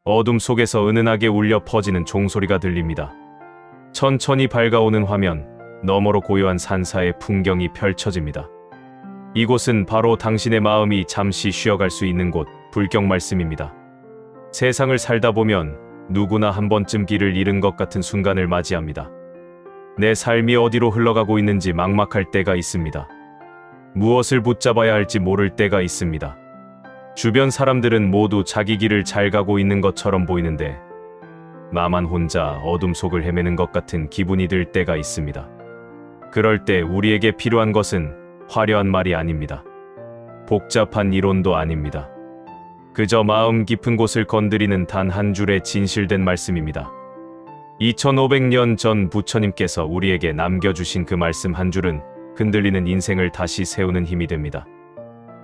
어둠 속에서 은은하게 울려 퍼지는 종소리가 들립니다. 천천히 밝아오는 화면, 너머로 고요한 산사의 풍경이 펼쳐집니다. 이곳은 바로 당신의 마음이 잠시 쉬어갈 수 있는 곳, 불경 말씀입니다. 세상을 살다 보면 누구나 한 번쯤 길을 잃은 것 같은 순간을 맞이합니다. 내 삶이 어디로 흘러가고 있는지 막막할 때가 있습니다. 무엇을 붙잡아야 할지 모를 때가 있습니다. 주변 사람들은 모두 자기 길을 잘 가고 있는 것처럼 보이는데 나만 혼자 어둠 속을 헤매는 것 같은 기분이 들 때가 있습니다. 그럴 때 우리에게 필요한 것은 화려한 말이 아닙니다. 복잡한 이론도 아닙니다. 그저 마음 깊은 곳을 건드리는 단 한 줄의 진실된 말씀입니다. 2500년 전 부처님께서 우리에게 남겨주신 그 말씀 한 줄은 흔들리는 인생을 다시 세우는 힘이 됩니다.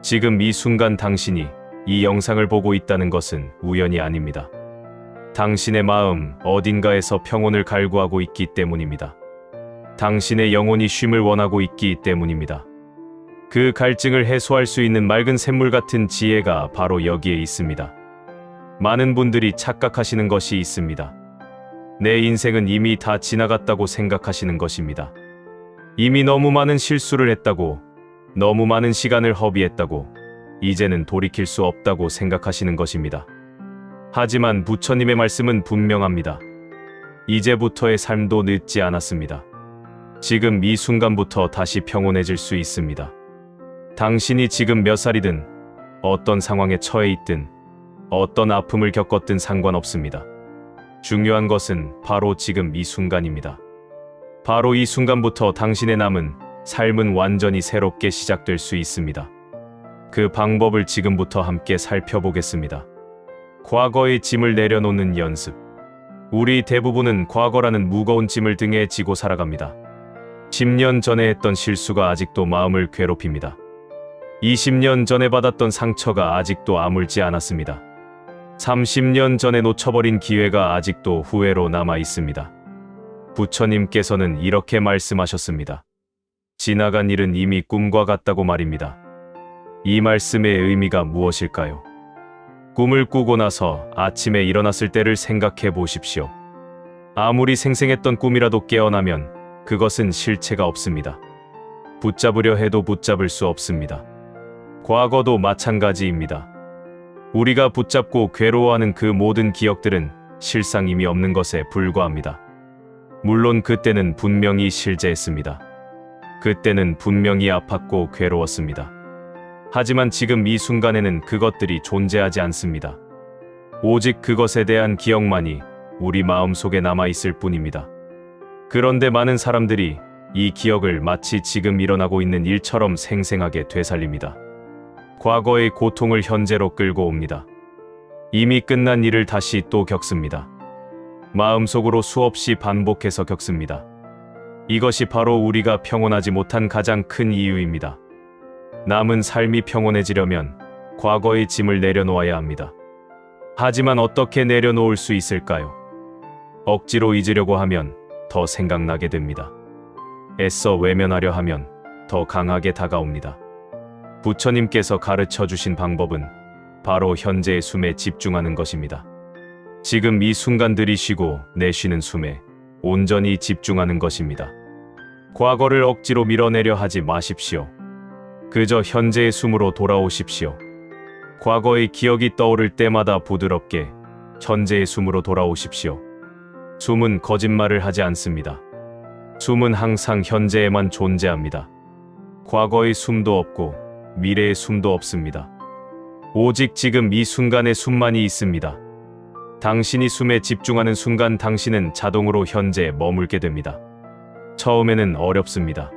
지금 이 순간 당신이 이 영상을 보고 있다는 것은 우연이 아닙니다. 당신의 마음 어딘가에서 평온을 갈구하고 있기 때문입니다. 당신의 영혼이 쉼을 원하고 있기 때문입니다. 그 갈증을 해소할 수 있는 맑은 샘물 같은 지혜가 바로 여기에 있습니다. 많은 분들이 착각하시는 것이 있습니다. 내 인생은 이미 다 지나갔다고 생각하시는 것입니다. 이미 너무 많은 실수를 했다고, 너무 많은 시간을 허비했다고, 이제는 돌이킬 수 없다고 생각하시는 것입니다. 하지만 부처님의 말씀은 분명합니다. 이제부터의 삶도 늦지 않았습니다. 지금 이 순간부터 다시 평온해질 수 있습니다. 당신이 지금 몇 살이든, 어떤 상황에 처해 있든, 어떤 아픔을 겪었든 상관없습니다. 중요한 것은 바로 지금 이 순간입니다. 바로 이 순간부터 당신의 남은 삶은 완전히 새롭게 시작될 수 있습니다. 그 방법을 지금부터 함께 살펴보겠습니다. 과거의 짐을 내려놓는 연습. 우리 대부분은 과거라는 무거운 짐을 등에 지고 살아갑니다. 10년 전에 했던 실수가 아직도 마음을 괴롭힙니다. 20년 전에 받았던 상처가 아직도 아물지 않았습니다. 30년 전에 놓쳐버린 기회가 아직도 후회로 남아 있습니다. 부처님께서는 이렇게 말씀하셨습니다. 지나간 일은 이미 꿈과 같다고 말입니다. 이 말씀의 의미가 무엇일까요? 꿈을 꾸고 나서 아침에 일어났을 때를 생각해 보십시오. 아무리 생생했던 꿈이라도 깨어나면 그것은 실체가 없습니다. 붙잡으려 해도 붙잡을 수 없습니다. 과거도 마찬가지입니다. 우리가 붙잡고 괴로워하는 그 모든 기억들은 실상 이미 없는 것에 불과합니다. 물론 그때는 분명히 실제했습니다. 그때는 분명히 아팠고 괴로웠습니다. 하지만 지금 이 순간에는 그것들이 존재하지 않습니다. 오직 그것에 대한 기억만이 우리 마음속에 남아있을 뿐입니다. 그런데 많은 사람들이 이 기억을 마치 지금 일어나고 있는 일처럼 생생하게 되살립니다. 과거의 고통을 현재로 끌고 옵니다. 이미 끝난 일을 다시 또 겪습니다. 마음속으로 수없이 반복해서 겪습니다. 이것이 바로 우리가 평온하지 못한 가장 큰 이유입니다. 남은 삶이 평온해지려면 과거의 짐을 내려놓아야 합니다. 하지만 어떻게 내려놓을 수 있을까요? 억지로 잊으려고 하면 더 생각나게 됩니다. 애써 외면하려 하면 더 강하게 다가옵니다. 부처님께서 가르쳐 주신 방법은 바로 현재의 숨에 집중하는 것입니다. 지금 이 순간 들이쉬고 내쉬는 숨에 온전히 집중하는 것입니다. 과거를 억지로 밀어내려 하지 마십시오. 그저 현재의 숨으로 돌아오십시오. 과거의 기억이 떠오를 때마다 부드럽게 현재의 숨으로 돌아오십시오. 숨은 거짓말을 하지 않습니다. 숨은 항상 현재에만 존재합니다. 과거의 숨도 없고 미래의 숨도 없습니다. 오직 지금 이 순간의 숨만이 있습니다. 당신이 숨에 집중하는 순간 당신은 자동으로 현재에 머물게 됩니다. 처음에는 어렵습니다.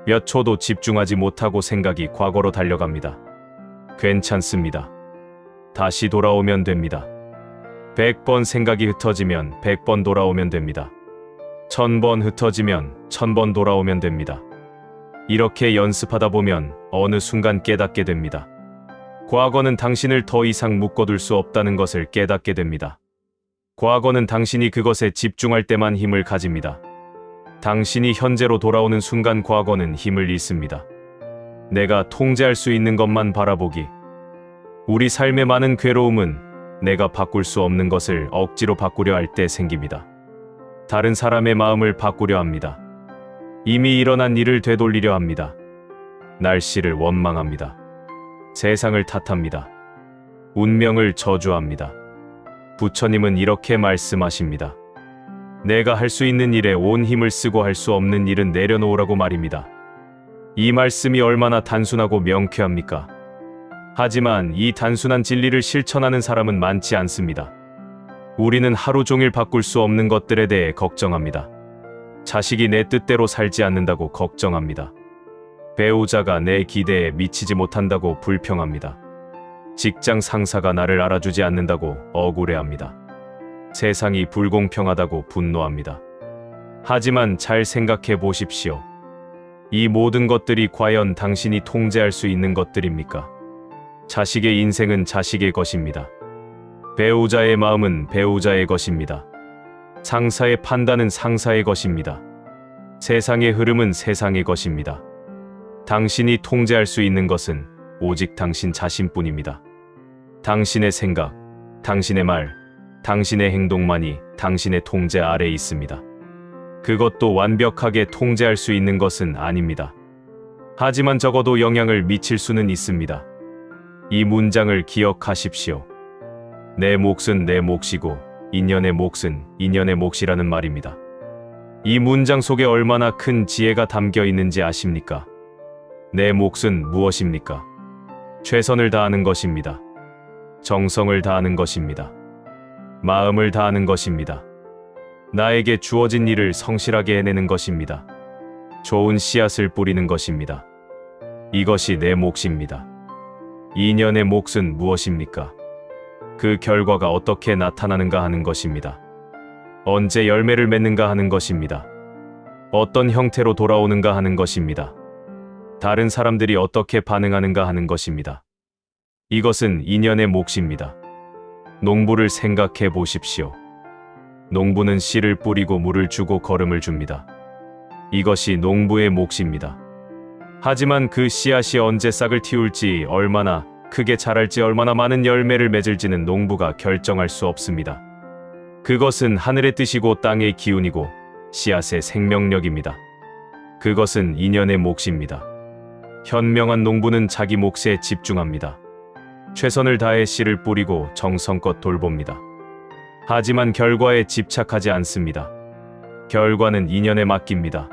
몇 초도 집중하지 못하고 생각이 과거로 달려갑니다. 괜찮습니다. 다시 돌아오면 됩니다. 100번 생각이 흩어지면 100번 돌아오면 됩니다. 1000번 흩어지면 1000번 돌아오면 됩니다. 이렇게 연습하다 보면 어느 순간 깨닫게 됩니다. 과거는 당신을 더 이상 묶어둘 수 없다는 것을 깨닫게 됩니다. 과거는 당신이 그것에 집중할 때만 힘을 가집니다. 당신이 현재로 돌아오는 순간 과거는 힘을 잃습니다. 내가 통제할 수 있는 것만 바라보기. 우리 삶의 많은 괴로움은 내가 바꿀 수 없는 것을 억지로 바꾸려 할 때 생깁니다. 다른 사람의 마음을 바꾸려 합니다. 이미 일어난 일을 되돌리려 합니다. 날씨를 원망합니다. 세상을 탓합니다. 운명을 저주합니다. 부처님은 이렇게 말씀하십니다. 내가 할 수 있는 일에 온 힘을 쓰고 할 수 없는 일은 내려놓으라고 말입니다. 이 말씀이 얼마나 단순하고 명쾌합니까? 하지만 이 단순한 진리를 실천하는 사람은 많지 않습니다. 우리는 하루 종일 바꿀 수 없는 것들에 대해 걱정합니다. 자식이 내 뜻대로 살지 않는다고 걱정합니다. 배우자가 내 기대에 미치지 못한다고 불평합니다. 직장 상사가 나를 알아주지 않는다고 억울해합니다. 세상이 불공평하다고 분노합니다. 하지만 잘 생각해 보십시오. 이 모든 것들이 과연 당신이 통제할 수 있는 것들입니까? 자식의 인생은 자식의 것입니다. 배우자의 마음은 배우자의 것입니다. 상사의 판단은 상사의 것입니다. 세상의 흐름은 세상의 것입니다. 당신이 통제할 수 있는 것은 오직 당신 자신뿐입니다. 당신의 생각, 당신의 말, 당신의 행동만이 당신의 통제 아래에 있습니다. 그것도 완벽하게 통제할 수 있는 것은 아닙니다. 하지만 적어도 영향을 미칠 수는 있습니다. 이 문장을 기억하십시오. 내 몫은 내 몫이고 인연의 몫은 인연의 몫이라는 말입니다. 이 문장 속에 얼마나 큰 지혜가 담겨 있는지 아십니까? 내 몫은 무엇입니까? 최선을 다하는 것입니다. 정성을 다하는 것입니다. 마음을 다하는 것입니다. 나에게 주어진 일을 성실하게 해내는 것입니다. 좋은 씨앗을 뿌리는 것입니다. 이것이 내 몫입니다. 인연의 몫은 무엇입니까? 그 결과가 어떻게 나타나는가 하는 것입니다. 언제 열매를 맺는가 하는 것입니다. 어떤 형태로 돌아오는가 하는 것입니다. 다른 사람들이 어떻게 반응하는가 하는 것입니다. 이것은 인연의 몫입니다. 농부를 생각해 보십시오. 농부는 씨를 뿌리고 물을 주고 거름을 줍니다. 이것이 농부의 몫입니다. 하지만 그 씨앗이 언제 싹을 틔울지, 얼마나 크게 자랄지, 얼마나 많은 열매를 맺을지는 농부가 결정할 수 없습니다. 그것은 하늘의 뜻이고 땅의 기운이고 씨앗의 생명력입니다. 그것은 인연의 몫입니다. 현명한 농부는 자기 몫에 집중합니다. 최선을 다해 씨를 뿌리고 정성껏 돌봅니다. 하지만 결과에 집착하지 않습니다. 결과는 인연에 맡깁니다.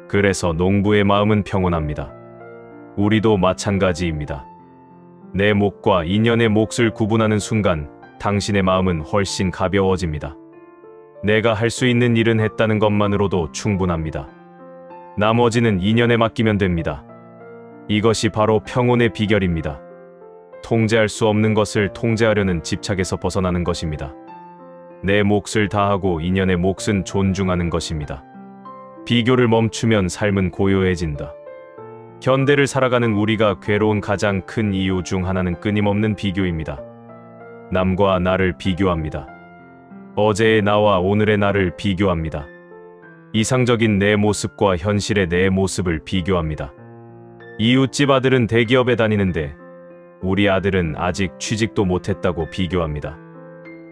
그래서 농부의 마음은 평온합니다. 우리도 마찬가지입니다. 내 몫과 인연의 몫을 구분하는 순간 당신의 마음은 훨씬 가벼워집니다. 내가 할 수 있는 일은 했다는 것만으로도 충분합니다. 나머지는 인연에 맡기면 됩니다. 이것이 바로 평온의 비결입니다. 통제할 수 없는 것을 통제하려는 집착에서 벗어나는 것입니다. 내 몫을 다하고 인연의 몫은 존중하는 것입니다. 비교를 멈추면 삶은 고요해진다. 현대를 살아가는 우리가 괴로운 가장 큰 이유 중 하나는 끊임없는 비교입니다. 남과 나를 비교합니다. 어제의 나와 오늘의 나를 비교합니다. 이상적인 내 모습과 현실의 내 모습을 비교합니다. 이웃집 아들은 대기업에 다니는데 우리 아들은 아직 취직도 못했다고 비교합니다.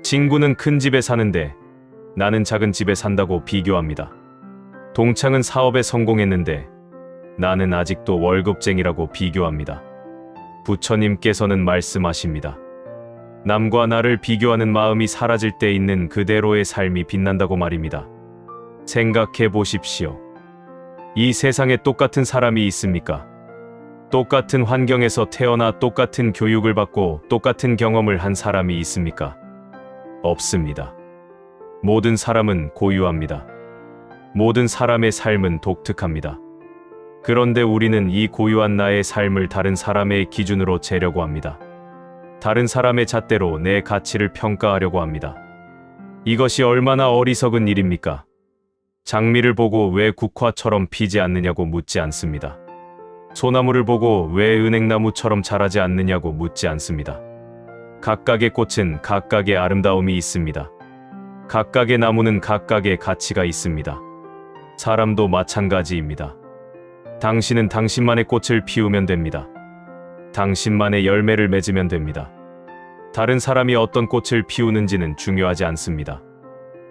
친구는 큰 집에 사는데 나는 작은 집에 산다고 비교합니다. 동창은 사업에 성공했는데 나는 아직도 월급쟁이라고 비교합니다. 부처님께서는 말씀하십니다. 남과 나를 비교하는 마음이 사라질 때 있는 그대로의 삶이 빛난다고 말입니다. 생각해 보십시오. 이 세상에 똑같은 사람이 있습니까? 똑같은 환경에서 태어나 똑같은 교육을 받고 똑같은 경험을 한 사람이 있습니까? 없습니다. 모든 사람은 고유합니다. 모든 사람의 삶은 독특합니다. 그런데 우리는 이 고유한 나의 삶을 다른 사람의 기준으로 재려고 합니다. 다른 사람의 잣대로 내 가치를 평가하려고 합니다. 이것이 얼마나 어리석은 일입니까? 장미를 보고 왜 국화처럼 피지 않느냐고 묻지 않습니다. 소나무를 보고 왜 은행나무처럼 자라지 않느냐고 묻지 않습니다. 각각의 꽃은 각각의 아름다움이 있습니다. 각각의 나무는 각각의 가치가 있습니다. 사람도 마찬가지입니다. 당신은 당신만의 꽃을 피우면 됩니다. 당신만의 열매를 맺으면 됩니다. 다른 사람이 어떤 꽃을 피우는지는 중요하지 않습니다.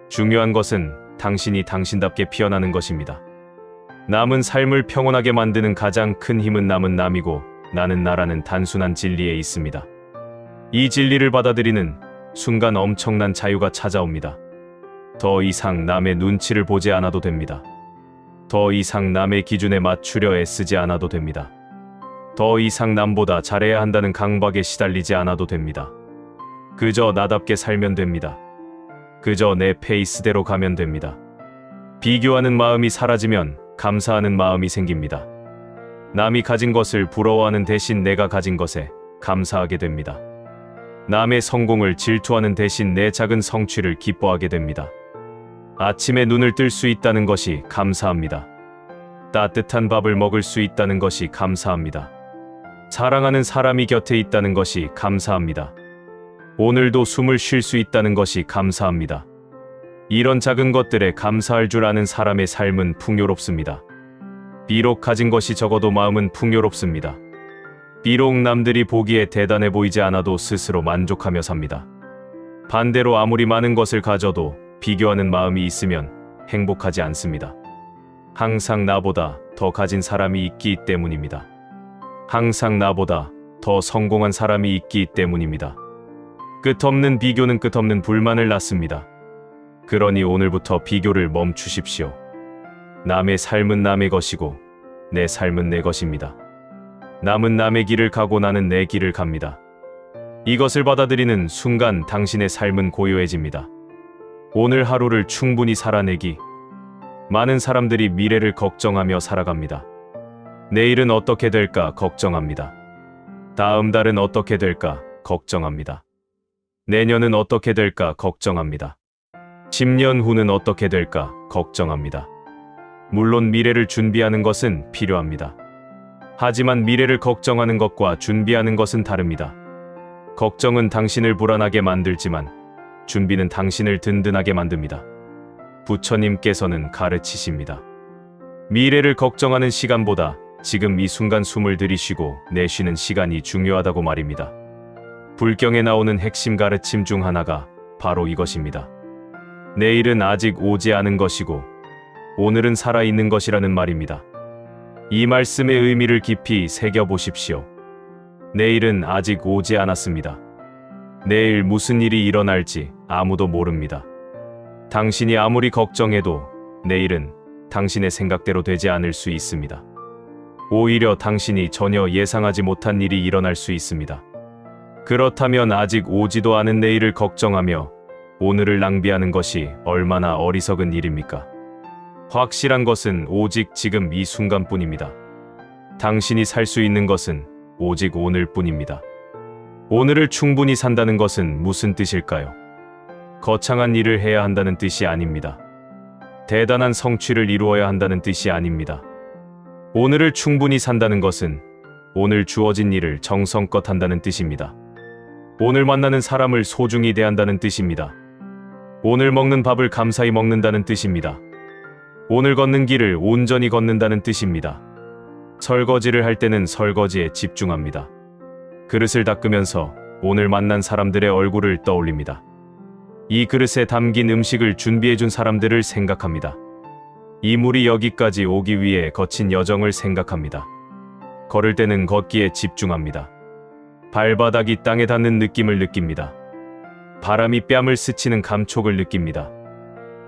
중요한 것은 당신이 당신답게 피어나는 것입니다. 남은 삶을 평온하게 만드는 가장 큰 힘은 남은 남이고 나는 나라는 단순한 진리에 있습니다. 이 진리를 받아들이는 순간 엄청난 자유가 찾아옵니다. 더 이상 남의 눈치를 보지 않아도 됩니다. 더 이상 남의 기준에 맞추려 애쓰지 않아도 됩니다. 더 이상 남보다 잘해야 한다는 강박에 시달리지 않아도 됩니다. 그저 나답게 살면 됩니다. 그저 내 페이스대로 가면 됩니다. 비교하는 마음이 사라지면 감사하는 마음이 생깁니다. 남이 가진 것을 부러워하는 대신 내가 가진 것에 감사하게 됩니다. 남의 성공을 질투하는 대신 내 작은 성취를 기뻐하게 됩니다. 아침에 눈을 뜰 수 있다는 것이 감사합니다. 따뜻한 밥을 먹을 수 있다는 것이 감사합니다. 사랑하는 사람이 곁에 있다는 것이 감사합니다. 오늘도 숨을 쉴 수 있다는 것이 감사합니다. 이런 작은 것들에 감사할 줄 아는 사람의 삶은 풍요롭습니다. 비록 가진 것이 적어도 마음은 풍요롭습니다. 비록 남들이 보기에 대단해 보이지 않아도 스스로 만족하며 삽니다. 반대로 아무리 많은 것을 가져도 비교하는 마음이 있으면 행복하지 않습니다. 항상 나보다 더 가진 사람이 있기 때문입니다. 항상 나보다 더 성공한 사람이 있기 때문입니다. 끝없는 비교는 끝없는 불만을 낳습니다. 그러니 오늘부터 비교를 멈추십시오. 남의 삶은 남의 것이고 내 삶은 내 것입니다. 남은 남의 길을 가고 나는 내 길을 갑니다. 이것을 받아들이는 순간 당신의 삶은 고요해집니다. 오늘 하루를 충분히 살아내기. 많은 사람들이 미래를 걱정하며 살아갑니다. 내일은 어떻게 될까 걱정합니다. 다음 달은 어떻게 될까 걱정합니다. 내년은 어떻게 될까 걱정합니다. 10년 후는 어떻게 될까 걱정합니다. 물론 미래를 준비하는 것은 필요합니다. 하지만 미래를 걱정하는 것과 준비하는 것은 다릅니다. 걱정은 당신을 불안하게 만들지만 준비는 당신을 든든하게 만듭니다. 부처님께서는 가르치십니다. 미래를 걱정하는 시간보다 지금 이 순간 숨을 들이쉬고 내쉬는 시간이 중요하다고 말입니다. 불경에 나오는 핵심 가르침 중 하나가 바로 이것입니다. 내일은 아직 오지 않은 것이고 오늘은 살아있는 것이라는 말입니다. 이 말씀의 의미를 깊이 새겨보십시오. 내일은 아직 오지 않았습니다. 내일 무슨 일이 일어날지 아무도 모릅니다. 당신이 아무리 걱정해도 내일은 당신의 생각대로 되지 않을 수 있습니다. 오히려 당신이 전혀 예상하지 못한 일이 일어날 수 있습니다. 그렇다면 아직 오지도 않은 내일을 걱정하며 오늘을 낭비하는 것이 얼마나 어리석은 일입니까? 확실한 것은 오직 지금 이 순간뿐입니다. 당신이 살 수 있는 것은 오직 오늘뿐입니다. 오늘을 충분히 산다는 것은 무슨 뜻일까요? 거창한 일을 해야 한다는 뜻이 아닙니다. 대단한 성취를 이루어야 한다는 뜻이 아닙니다. 오늘을 충분히 산다는 것은 오늘 주어진 일을 정성껏 한다는 뜻입니다. 오늘 만나는 사람을 소중히 대한다는 뜻입니다. 오늘 먹는 밥을 감사히 먹는다는 뜻입니다. 오늘 걷는 길을 온전히 걷는다는 뜻입니다. 설거지를 할 때는 설거지에 집중합니다. 그릇을 닦으면서 오늘 만난 사람들의 얼굴을 떠올립니다. 이 그릇에 담긴 음식을 준비해준 사람들을 생각합니다. 이 물이 여기까지 오기 위해 거친 여정을 생각합니다. 걸을 때는 걷기에 집중합니다. 발바닥이 땅에 닿는 느낌을 느낍니다. 바람이 뺨을 스치는 감촉을 느낍니다.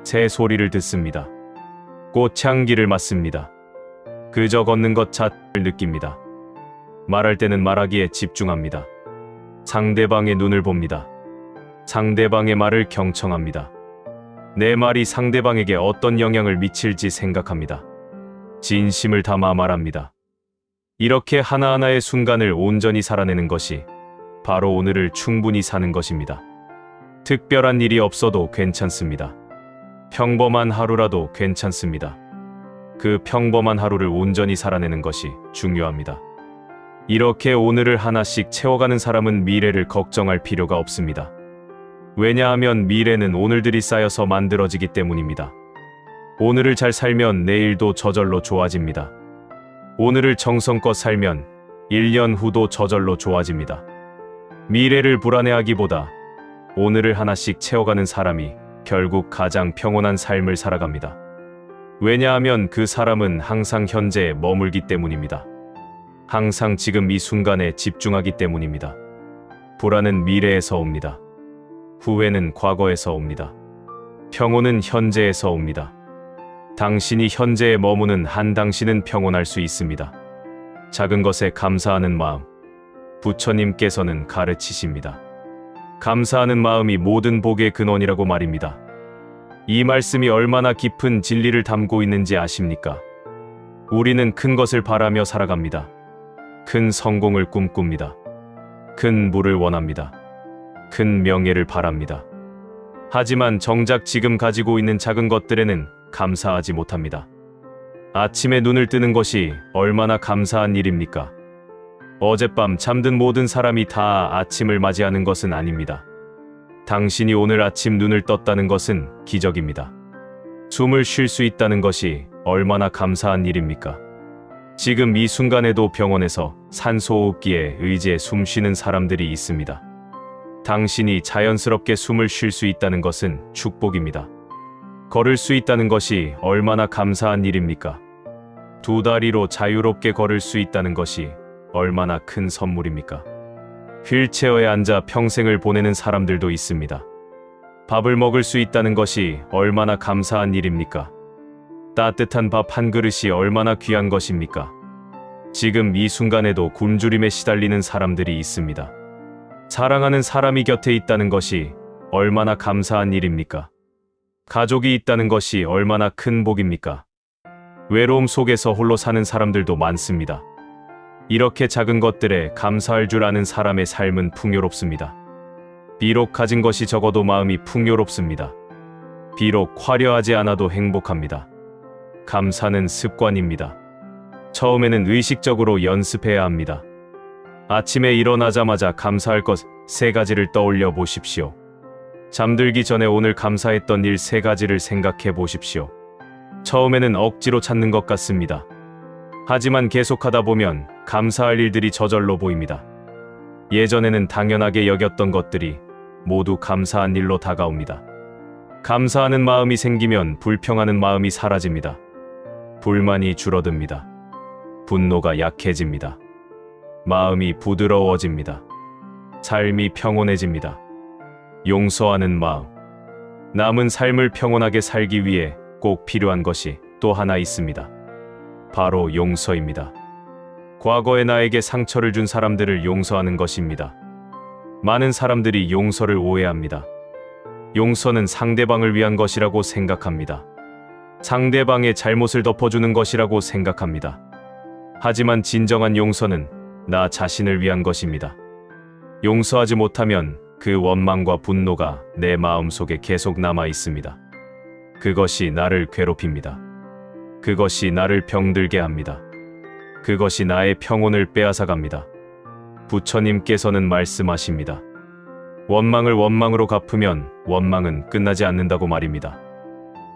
새 소리를 듣습니다. 꽃향기를 맡습니다. 그저 걷는 것 자체를 느낍니다. 말할 때는 말하기에 집중합니다. 상대방의 눈을 봅니다. 상대방의 말을 경청합니다. 내 말이 상대방에게 어떤 영향을 미칠지 생각합니다. 진심을 담아 말합니다. 이렇게 하나하나의 순간을 온전히 살아내는 것이 바로 오늘을 충분히 사는 것입니다. 특별한 일이 없어도 괜찮습니다. 평범한 하루라도 괜찮습니다. 그 평범한 하루를 온전히 살아내는 것이 중요합니다. 이렇게 오늘을 하나씩 채워가는 사람은 미래를 걱정할 필요가 없습니다. 왜냐하면 미래는 오늘들이 쌓여서 만들어지기 때문입니다. 오늘을 잘 살면 내일도 저절로 좋아집니다. 오늘을 정성껏 살면 1년 후도 저절로 좋아집니다. 미래를 불안해하기보다 오늘을 하나씩 채워가는 사람이 결국 가장 평온한 삶을 살아갑니다. 왜냐하면 그 사람은 항상 현재에 머물기 때문입니다. 항상 지금 이 순간에 집중하기 때문입니다. 불안은 미래에서 옵니다. 후회는 과거에서 옵니다. 평온은 현재에서 옵니다. 당신이 현재에 머무는 한 당신은 평온할 수 있습니다. 작은 것에 감사하는 마음, 부처님께서는 가르치십니다. 감사하는 마음이 모든 복의 근원이라고 말입니다. 이 말씀이 얼마나 깊은 진리를 담고 있는지 아십니까? 우리는 큰 것을 바라며 살아갑니다. 큰 성공을 꿈꿉니다. 큰 부를 원합니다. 큰 명예를 바랍니다. 하지만 정작 지금 가지고 있는 작은 것들에는 감사하지 못합니다. 아침에 눈을 뜨는 것이 얼마나 감사한 일입니까? 어젯밤 잠든 모든 사람이 다 아침을 맞이하는 것은 아닙니다. 당신이 오늘 아침 눈을 떴다는 것은 기적입니다. 숨을 쉴 수 있다는 것이 얼마나 감사한 일입니까? 지금 이 순간에도 병원에서 산소호흡기에 의지해 숨 쉬는 사람들이 있습니다. 당신이 자연스럽게 숨을 쉴 수 있다는 것은 축복입니다. 걸을 수 있다는 것이 얼마나 감사한 일입니까? 두 다리로 자유롭게 걸을 수 있다는 것이 얼마나 큰 선물입니까? 휠체어에 앉아 평생을 보내는 사람들도 있습니다. 밥을 먹을 수 있다는 것이 얼마나 감사한 일입니까? 따뜻한 밥 한 그릇이 얼마나 귀한 것입니까? 지금 이 순간에도 굶주림에 시달리는 사람들이 있습니다. 사랑하는 사람이 곁에 있다는 것이 얼마나 감사한 일입니까? 가족이 있다는 것이 얼마나 큰 복입니까? 외로움 속에서 홀로 사는 사람들도 많습니다. 이렇게 작은 것들에 감사할 줄 아는 사람의 삶은 풍요롭습니다. 비록 가진 것이 적어도 마음이 풍요롭습니다. 비록 화려하지 않아도 행복합니다. 감사는 습관입니다. 처음에는 의식적으로 연습해야 합니다. 아침에 일어나자마자 감사할 것 3가지를 떠올려 보십시오. 잠들기 전에 오늘 감사했던 일 3가지를 생각해 보십시오. 처음에는 억지로 찾는 것 같습니다. 하지만 계속하다 보면 감사할 일들이 저절로 보입니다. 예전에는 당연하게 여겼던 것들이 모두 감사한 일로 다가옵니다. 감사하는 마음이 생기면 불평하는 마음이 사라집니다. 불만이 줄어듭니다. 분노가 약해집니다. 마음이 부드러워집니다. 삶이 평온해집니다. 용서하는 마음. 남은 삶을 평온하게 살기 위해 꼭 필요한 것이 또 하나 있습니다. 바로 용서입니다. 과거에 나에게 상처를 준 사람들을 용서하는 것입니다. 많은 사람들이 용서를 오해합니다. 용서는 상대방을 위한 것이라고 생각합니다. 상대방의 잘못을 덮어주는 것이라고 생각합니다. 하지만 진정한 용서는 나 자신을 위한 것입니다. 용서하지 못하면 그 원망과 분노가 내 마음속에 계속 남아 있습니다. 그것이 나를 괴롭힙니다. 그것이 나를 병들게 합니다. 그것이 나의 평온을 빼앗아갑니다. 부처님께서는 말씀하십니다. 원망을 원망으로 갚으면 원망은 끝나지 않는다고 말입니다.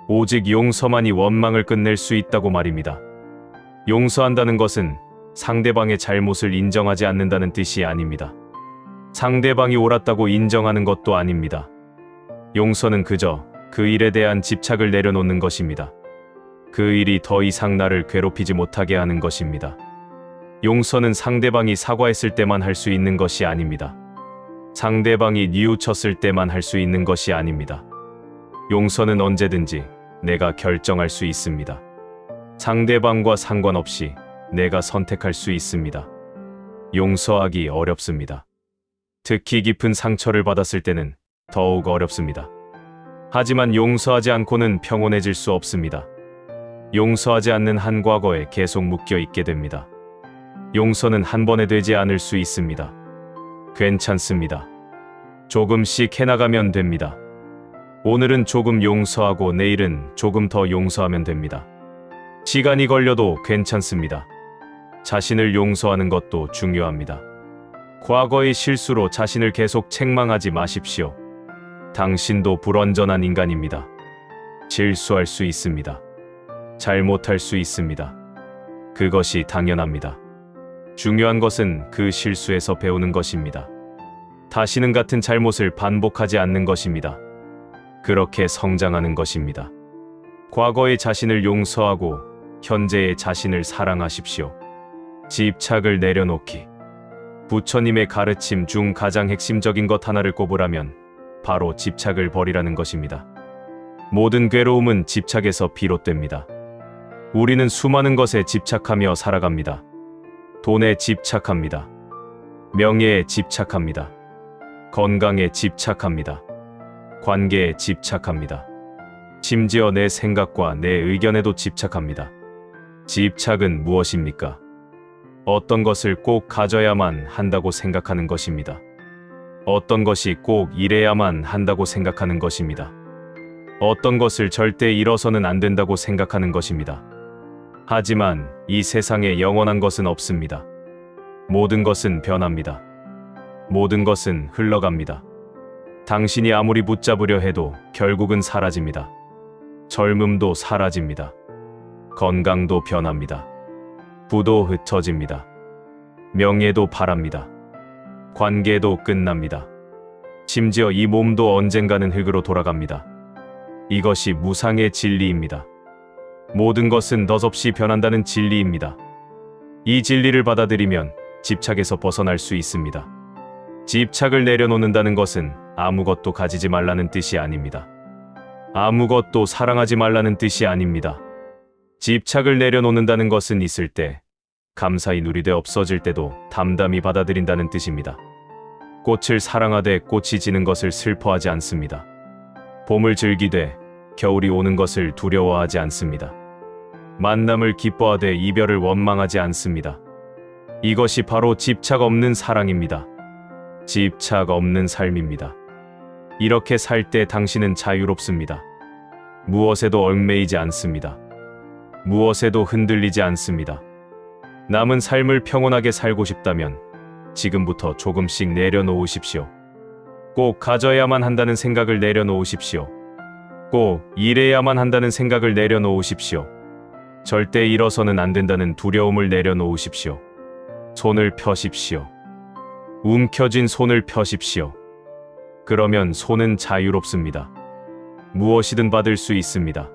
오직 용서만이 원망을 끝낼 수 있다고 말입니다. 용서한다는 것은 상대방의 잘못을 인정하지 않는다는 뜻이 아닙니다. 상대방이 옳았다고 인정하는 것도 아닙니다. 용서는 그저 그 일에 대한 집착을 내려놓는 것입니다. 그 일이 더 이상 나를 괴롭히지 못하게 하는 것입니다. 용서는 상대방이 사과했을 때만 할 수 있는 것이 아닙니다. 상대방이 뉘우쳤을 때만 할 수 있는 것이 아닙니다. 용서는 언제든지 내가 결정할 수 있습니다. 상대방과 상관없이 내가 선택할 수 있습니다. 용서하기 어렵습니다. 특히 깊은 상처를 받았을 때는 더욱 어렵습니다. 하지만 용서하지 않고는 평온해질 수 없습니다. 용서하지 않는 한 과거에 계속 묶여 있게 됩니다. 용서는 한 번에 되지 않을 수 있습니다. 괜찮습니다. 조금씩 해나가면 됩니다. 오늘은 조금 용서하고 내일은 조금 더 용서하면 됩니다. 시간이 걸려도 괜찮습니다. 자신을 용서하는 것도 중요합니다. 과거의 실수로 자신을 계속 책망하지 마십시오. 당신도 불완전한 인간입니다. 실수할 수 있습니다. 잘못할 수 있습니다. 그것이 당연합니다. 중요한 것은 그 실수에서 배우는 것입니다. 다시는 같은 잘못을 반복하지 않는 것입니다. 그렇게 성장하는 것입니다. 과거의 자신을 용서하고 현재의 자신을 사랑하십시오. 집착을 내려놓기. 부처님의 가르침 중 가장 핵심적인 것 하나를 꼽으라면 바로 집착을 버리라는 것입니다. 모든 괴로움은 집착에서 비롯됩니다. 우리는 수많은 것에 집착하며 살아갑니다. 돈에 집착합니다. 명예에 집착합니다. 건강에 집착합니다. 관계에 집착합니다. 심지어 내 생각과 내 의견에도 집착합니다. 집착은 무엇입니까? 어떤 것을 꼭 가져야만 한다고 생각하는 것입니다. 어떤 것이 꼭 이래야만 한다고 생각하는 것입니다. 어떤 것을 절대 잃어서는 안 된다고 생각하는 것입니다. 하지만 이 세상에 영원한 것은 없습니다. 모든 것은 변합니다. 모든 것은 흘러갑니다. 당신이 아무리 붙잡으려 해도 결국은 사라집니다. 젊음도 사라집니다. 건강도 변합니다. 부도 흩어집니다. 명예도 바랍니다. 관계도 끝납니다. 심지어 이 몸도 언젠가는 흙으로 돌아갑니다. 이것이 무상의 진리입니다. 모든 것은 덧없이 변한다는 진리입니다. 이 진리를 받아들이면 집착에서 벗어날 수 있습니다. 집착을 내려놓는다는 것은 아무것도 가지지 말라는 뜻이 아닙니다. 아무것도 사랑하지 말라는 뜻이 아닙니다. 집착을 내려놓는다는 것은 있을 때 감사히 누리되 없어질 때도 담담히 받아들인다는 뜻입니다. 꽃을 사랑하되 꽃이 지는 것을 슬퍼하지 않습니다. 봄을 즐기되 겨울이 오는 것을 두려워하지 않습니다. 만남을 기뻐하되 이별을 원망하지 않습니다. 이것이 바로 집착 없는 사랑입니다. 집착 없는 삶입니다. 이렇게 살 때 당신은 자유롭습니다. 무엇에도 얽매이지 않습니다. 무엇에도 흔들리지 않습니다. 남은 삶을 평온하게 살고 싶다면 지금부터 조금씩 내려놓으십시오. 꼭 가져야만 한다는 생각을 내려놓으십시오. 꼭 이래야만 한다는 생각을 내려놓으십시오. 절대 잃어서는 안 된다는 두려움을 내려놓으십시오. 손을 펴십시오. 움켜쥔 손을 펴십시오. 그러면 손은 자유롭습니다. 무엇이든 받을 수 있습니다.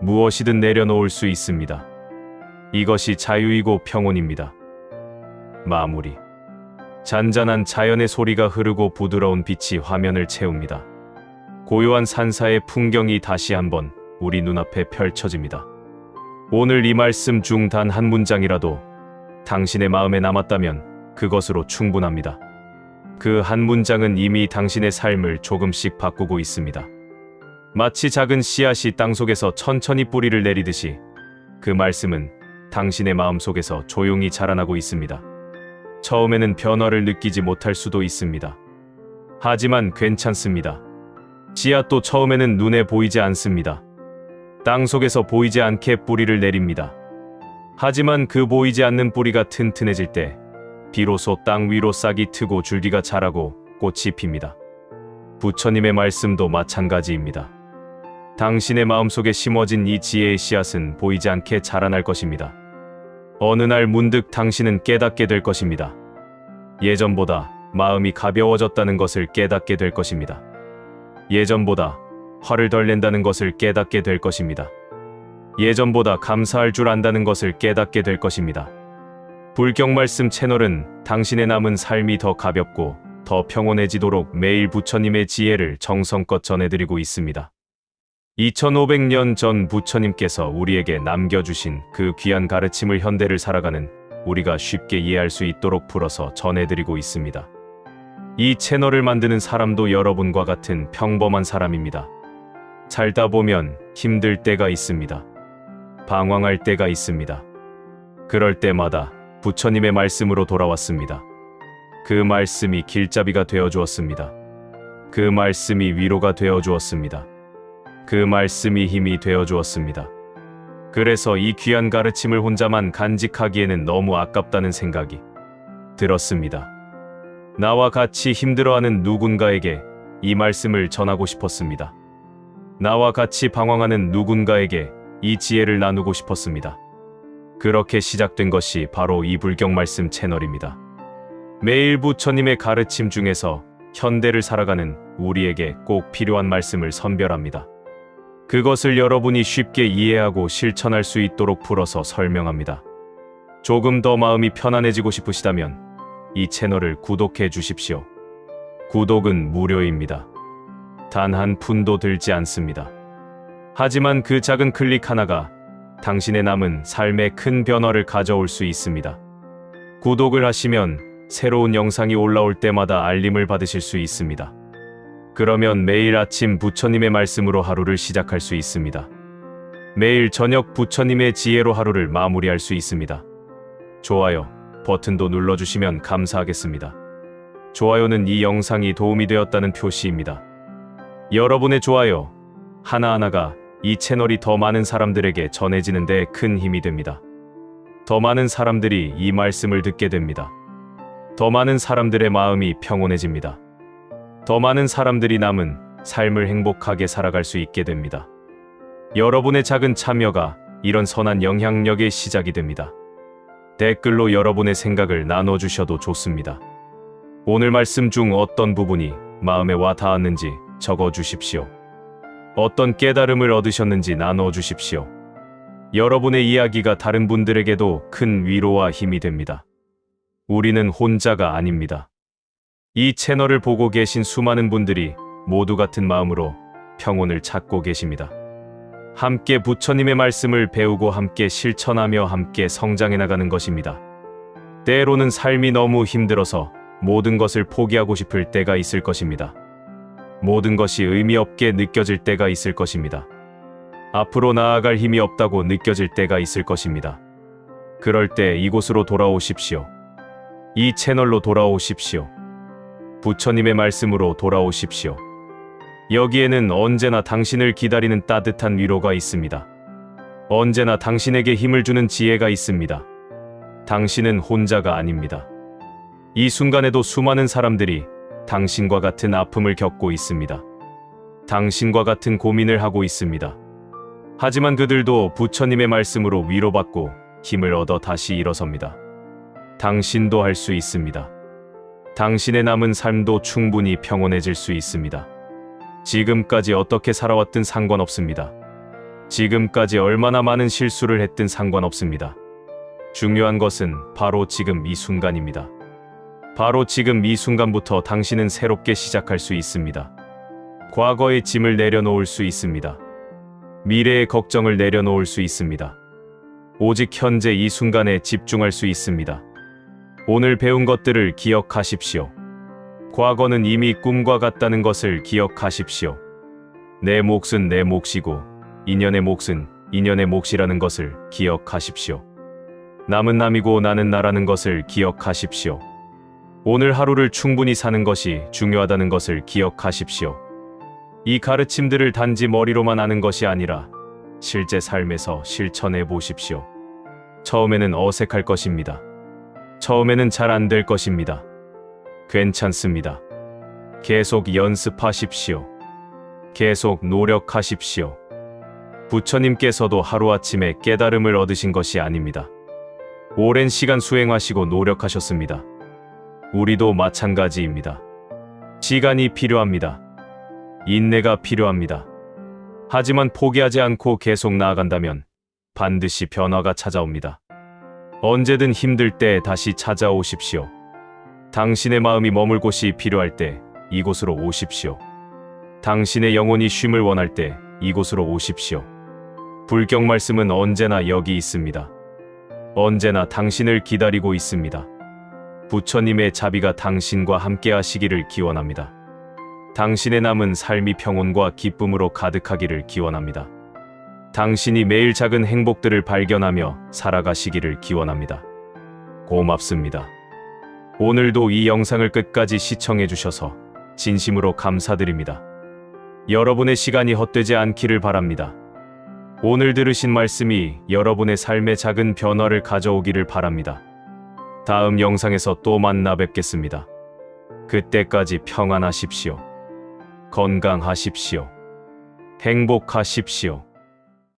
무엇이든 내려놓을 수 있습니다. 이것이 자유이고 평온입니다. 마무리. 잔잔한 자연의 소리가 흐르고 부드러운 빛이 화면을 채웁니다. 고요한 산사의 풍경이 다시 한번 우리 눈앞에 펼쳐집니다. 오늘 이 말씀 중 단 한 문장이라도 당신의 마음에 남았다면 그것으로 충분합니다. 그 한 문장은 이미 당신의 삶을 조금씩 바꾸고 있습니다. 마치 작은 씨앗이 땅속에서 천천히 뿌리를 내리듯이 그 말씀은 당신의 마음속에서 조용히 자라나고 있습니다. 처음에는 변화를 느끼지 못할 수도 있습니다. 하지만 괜찮습니다. 씨앗도 처음에는 눈에 보이지 않습니다. 땅속에서 보이지 않게 뿌리를 내립니다. 하지만 그 보이지 않는 뿌리가 튼튼해질 때 비로소 땅 위로 싹이 트고 줄기가 자라고 꽃이 핍니다. 부처님의 말씀도 마찬가지입니다. 당신의 마음속에 심어진 이 지혜의 씨앗은 보이지 않게 자라날 것입니다. 어느 날 문득 당신은 깨닫게 될 것입니다. 예전보다 마음이 가벼워졌다는 것을 깨닫게 될 것입니다. 예전보다 화를 덜 낸다는 것을 깨닫게 될 것입니다. 예전보다 감사할 줄 안다는 것을 깨닫게 될 것입니다. 불경말씀 채널은 당신의 남은 삶이 더 가볍고 더 평온해지도록 매일 부처님의 지혜를 정성껏 전해드리고 있습니다. 2500년 전 부처님께서 우리에게 남겨주신 그 귀한 가르침을 현대를 살아가는 우리가 쉽게 이해할 수 있도록 풀어서 전해드리고 있습니다. 이 채널을 만드는 사람도 여러분과 같은 평범한 사람입니다. 살다 보면 힘들 때가 있습니다. 방황할 때가 있습니다. 그럴 때마다 부처님의 말씀으로 돌아왔습니다. 그 말씀이 길잡이가 되어 주었습니다. 그 말씀이 위로가 되어 주었습니다. 그 말씀이 힘이 되어 주었습니다. 그래서 이 귀한 가르침을 혼자만 간직하기에는 너무 아깝다는 생각이 들었습니다. 나와 같이 힘들어하는 누군가에게 이 말씀을 전하고 싶었습니다. 나와 같이 방황하는 누군가에게 이 지혜를 나누고 싶었습니다. 그렇게 시작된 것이 바로 이 불경말씀 채널입니다. 매일 부처님의 가르침 중에서 현대를 살아가는 우리에게 꼭 필요한 말씀을 선별합니다. 그것을 여러분이 쉽게 이해하고 실천할 수 있도록 풀어서 설명합니다. 조금 더 마음이 편안해지고 싶으시다면 이 채널을 구독해 주십시오. 구독은 무료입니다. 단 한 푼도 들지 않습니다. 하지만 그 작은 클릭 하나가 당신의 남은 삶에 큰 변화를 가져올 수 있습니다. 구독을 하시면 새로운 영상이 올라올 때마다 알림을 받으실 수 있습니다. 그러면 매일 아침 부처님의 말씀으로 하루를 시작할 수 있습니다. 매일 저녁 부처님의 지혜로 하루를 마무리할 수 있습니다. 좋아요 버튼도 눌러주시면 감사하겠습니다. 좋아요는 이 영상이 도움이 되었다는 표시입니다. 여러분의 좋아요 하나하나가 이 채널이 더 많은 사람들에게 전해지는 데 큰 힘이 됩니다. 더 많은 사람들이 이 말씀을 듣게 됩니다. 더 많은 사람들의 마음이 평온해집니다. 더 많은 사람들이 남은 삶을 행복하게 살아갈 수 있게 됩니다. 여러분의 작은 참여가 이런 선한 영향력의 시작이 됩니다. 댓글로 여러분의 생각을 나눠주셔도 좋습니다. 오늘 말씀 중 어떤 부분이 마음에 와 닿았는지 적어주십시오. 어떤 깨달음을 얻으셨는지 나눠주십시오. 여러분의 이야기가 다른 분들에게도 큰 위로와 힘이 됩니다. 우리는 혼자가 아닙니다. 이 채널을 보고 계신 수많은 분들이 모두 같은 마음으로 평온을 찾고 계십니다. 함께 부처님의 말씀을 배우고 함께 실천하며 함께 성장해 나가는 것입니다. 때로는 삶이 너무 힘들어서 모든 것을 포기하고 싶을 때가 있을 것입니다. 모든 것이 의미 없게 느껴질 때가 있을 것입니다. 앞으로 나아갈 힘이 없다고 느껴질 때가 있을 것입니다. 그럴 때 이곳으로 돌아오십시오. 이 채널로 돌아오십시오. 부처님의 말씀으로 돌아오십시오. 여기에는 언제나 당신을 기다리는 따뜻한 위로가 있습니다. 언제나 당신에게 힘을 주는 지혜가 있습니다. 당신은 혼자가 아닙니다. 이 순간에도 수많은 사람들이 당신과 같은 아픔을 겪고 있습니다. 당신과 같은 고민을 하고 있습니다. 하지만 그들도 부처님의 말씀으로 위로받고 힘을 얻어 다시 일어섭니다. 당신도 할 수 있습니다. 당신의 남은 삶도 충분히 평온해질 수 있습니다. 지금까지 어떻게 살아왔든 상관없습니다. 지금까지 얼마나 많은 실수를 했든 상관없습니다. 중요한 것은 바로 지금 이 순간입니다. 바로 지금 이 순간부터 당신은 새롭게 시작할 수 있습니다. 과거의 짐을 내려놓을 수 있습니다. 미래의 걱정을 내려놓을 수 있습니다. 오직 현재 이 순간에 집중할 수 있습니다. 오늘 배운 것들을 기억하십시오. 과거는 이미 꿈과 같다는 것을 기억하십시오. 내 몫은 내 몫이고 인연의 몫은 인연의 몫이라는 것을 기억하십시오. 남은 남이고 나는 나라는 것을 기억하십시오. 오늘 하루를 충분히 사는 것이 중요하다는 것을 기억하십시오. 이 가르침들을 단지 머리로만 아는 것이 아니라 실제 삶에서 실천해 보십시오. 처음에는 어색할 것입니다. 처음에는 잘 안 될 것입니다. 괜찮습니다. 계속 연습하십시오. 계속 노력하십시오. 부처님께서도 하루아침에 깨달음을 얻으신 것이 아닙니다. 오랜 시간 수행하시고 노력하셨습니다. 우리도 마찬가지입니다. 시간이 필요합니다. 인내가 필요합니다. 하지만 포기하지 않고 계속 나아간다면 반드시 변화가 찾아옵니다. 언제든 힘들 때 다시 찾아오십시오. 당신의 마음이 머물 곳이 필요할 때 이곳으로 오십시오. 당신의 영혼이 쉼을 원할 때 이곳으로 오십시오. 불경 말씀은 언제나 여기 있습니다. 언제나 당신을 기다리고 있습니다. 부처님의 자비가 당신과 함께 하시기를 기원합니다. 당신의 남은 삶이 평온과 기쁨으로 가득하기를 기원합니다. 당신이 매일 작은 행복들을 발견하며 살아가시기를 기원합니다. 고맙습니다. 오늘도 이 영상을 끝까지 시청해 주셔서 진심으로 감사드립니다. 여러분의 시간이 헛되지 않기를 바랍니다. 오늘 들으신 말씀이 여러분의 삶에 작은 변화를 가져오기를 바랍니다. 다음 영상에서 또 만나 뵙겠습니다. 그때까지 평안하십시오. 건강하십시오. 행복하십시오.